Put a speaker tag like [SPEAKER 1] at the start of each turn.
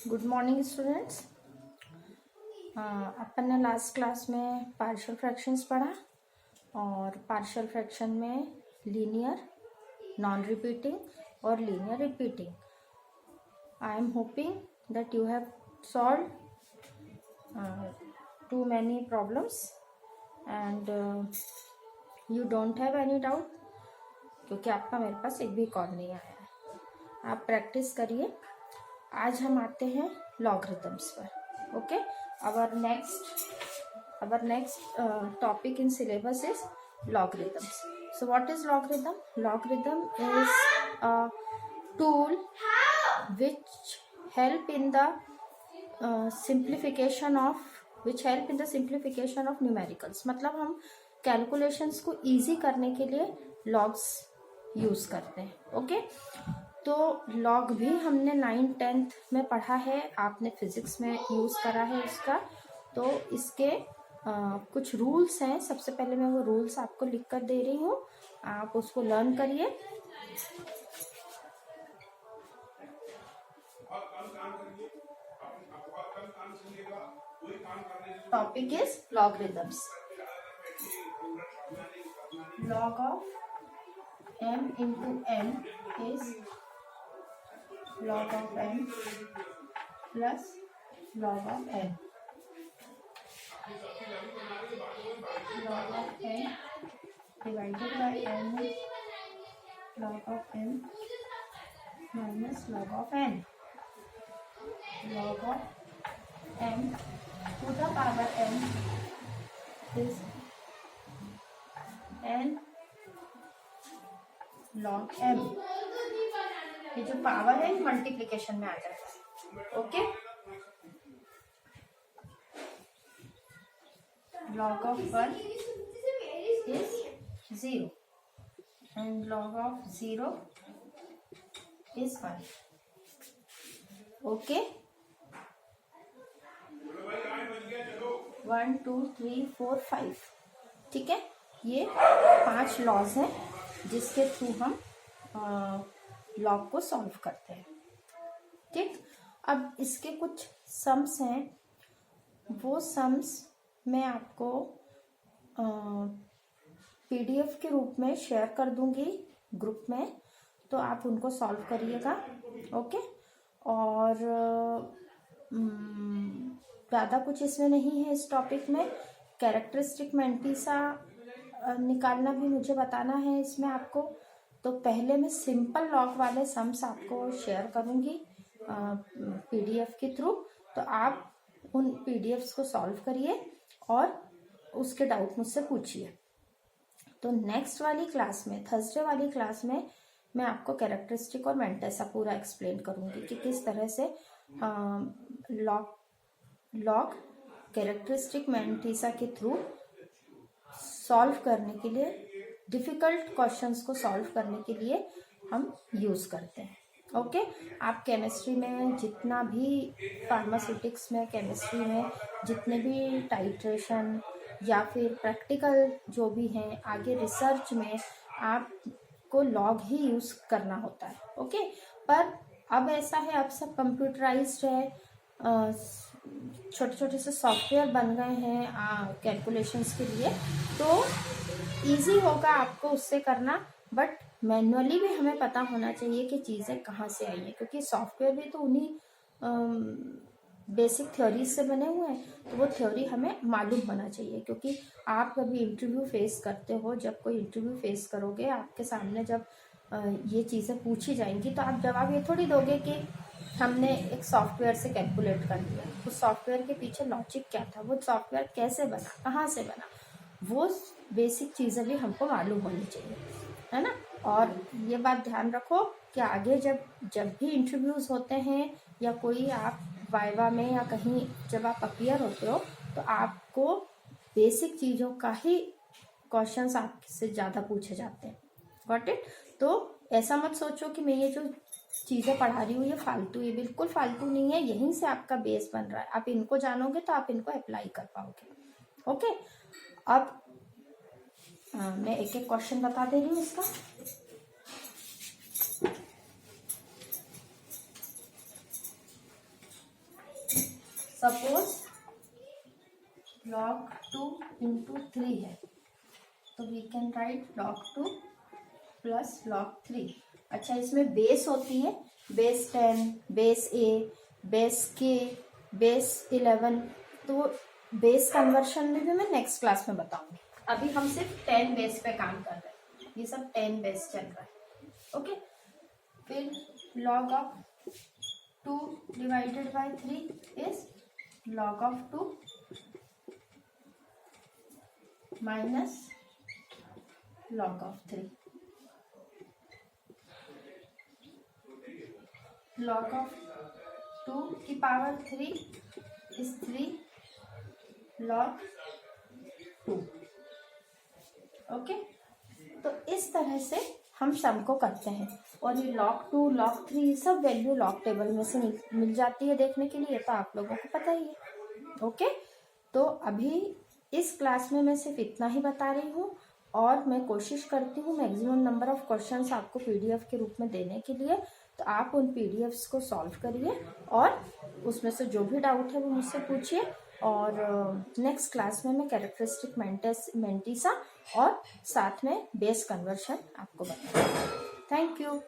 [SPEAKER 1] Good morning students. अपन ने last class में पार्शियल फ्रैक्शंस पढ़ा और पार्शियल फ्रैक्शन में लीनियर, नॉन रिपीटिंग और linear repeating. I am hoping that you have solve too many problems and you don't have any doubt, क्योंकि आपका मेरे पास एक भी कॉल नहीं आया है। आप प्रैक्टिस करिए। आज हम आते हैं लॉगरिथम्स पर। Okay, our next topic in syllabus is logarithms. So what is logarithm? Logarithm is a tool which help in the simplification of numericals. मतलब हम कैलकुलेशंस को इजी करने के लिए लॉग्स यूज करते हैं। ओके, तो लॉग भी हमने 9th-10th में पढ़ा है, आपने फिजिक्स में यूज करा है उसका। तो इसके कुछ रूल्स हैं। सबसे पहले मैं वो रूल्स आपको लिख कर दे रही हूँ, आप उसको लर्न करिए। Topic is logarithms. Log of m into n is log of m plus log of n. Log of n divided by n is log of n minus log of n. Log of m to the power n is n log m। ये जो power है multiplication में आ जाता है। Okay, log of 1 is 0 and log of 0 is 1। Okay, 1 2 3 4 5। ठीक है, ये 5 laws हैं जिसके थ्रू हम लॉग को सॉल्व करते हैं। ठीक, अब इसके कुछ सम्स हैं, वो सम्स मैं आपको पीडीएफ के रूप में शेयर कर दूंगी ग्रुप में, तो आप उनको सॉल्व करिएगा। ओके, और ज़्यादा कुछ इसमें नहीं है। इस टॉपिक में कैरेक्टरिस्टिक मेंटिसा निकालना भी मुझे बताना है इसमें आपको। तो पहले मैं सिंपल लॉग वाले सम्स आपको शेयर करूंगी पीडीएफ के थ्रू, तो आप उन पीडीएफ्स को सॉल्व करिए और उसके डाउट मुझसे पूछिए। तो नेक्स्ट वाली क्लास में, थर्सडे वाली क्लास में, मैं आपको कैरेक्टरिस्टिक और मेंटिसा पूरा एक्सप्लेन करूंगी कि किस तरह से लॉग कैरेक्टरिस्टिक मेंटिसा के थ्रू सॉल्व करने के लिए, डिफिकल्ट क्वेश्चंस को सॉल्व करने के लिए हम यूज करते हैं। ओके, आप केमिस्ट्री में जितना भी, फार्मास्यूटिक्स में, केमिस्ट्री में जितने भी टाइट्रेशन या फिर प्रैक्टिकल जो भी हैं, आगे रिसर्च में आपको लॉग ही यूज करना होता है। ओके, पर अब ऐसा है, अब सब कंप्यूटराइज्ड है, छोटे छोटे से सॉफ्टवेयर बन गए हैं कैलकुलेशंस के लिए, तो इजी होगा आपको उससे करना। बट मैनुअली भी हमें पता होना चाहिए कि चीज़ें कहाँ से आई हैं, क्योंकि सॉफ्टवेयर भी तो उन्हीं बेसिक थ्योरीज से बने हुए हैं, तो वो थ्योरी हमें मालूम होना चाहिए। क्योंकि आप कभी इंटरव्यू फेस करते हो, जब कोई इंटरव्यू फेस करोगे, आपके सामने जब ये चीज़ें पूछी जाएंगी, तो आप जवाब ये थोड़ी दोगे कि हमने एक सॉफ्टवेयर से कैलकुलेट कर लिया। उस सॉफ्टवेयर के पीछे लॉजिक क्या था, वो सॉफ्टवेयर कैसे बना, कहाँ से बना, वो बेसिक चीज़ें भी हमको मालूम होनी चाहिए, है ना। और ये बात ध्यान रखो कि आगे जब भी इंटरव्यूज होते हैं या कोई आप वाइवा में या कहीं जब आप अपीयर होते हो, तो आपको बेसिक चीज़ों का ही क्वेश्चंस आपसे ज़्यादा पूछे जाते हैं। Got it? तो ऐसा मत सोचो कि मैं ये जो चीज़ें पढ़ा रही हूँ ये फालतू, ये बिल्कुल फालतू नहीं है। यहीं से आपका बेस बन रहा है। आप इनको जानोगे तो आप इनको अप्लाई कर पाओगे। ओके, अब मैं एक एक क्वेश्चन बता दे रही हूँ इसका। सपोज log 2 into 3 है, तो we can write log 2 plus log 3। अच्छा, इसमें बेस होती है, base 10, base a, base k, base 11, तो बेस कन्वर्शन में भी मैं नेक्स्ट क्लास में बताऊंगी। अभी हम सिर्फ 10 बेस पे काम कर रहे हैं, ये सब 10 बेस चल रहा है। ओके, फिर log of 2 divided by 3 is log of 2 minus log of 3। log of 2 की पावर 3 इज 3 log 2। ओके, तो इस तरह से हम सम को करते हैं, और ये log 2 log 3 सब वैल्यू लॉग टेबल में से मिल जाती है देखने के लिए, तो आप लोगों को पता ही है। ओके, तो अभी इस क्लास में मैं सिर्फ इतना ही बता रही हूँ, और मैं कोशिश करती हूँ मैक्सिमम नंबर ऑफ क्वेश्चंस आपको पीडीएफ के रूप में देने के लिए। तो आप उन पीडीएफ्स को सॉल्व करिए, और उसमें से जो भी डाउट है वो मुझसे पूछिए, और नेक्स्ट क्लास में मैं कैरेक्टरिस्टिक मेंटिसा और साथ में बेस कन्वर्शन आपको बताऊंगी। Thank you.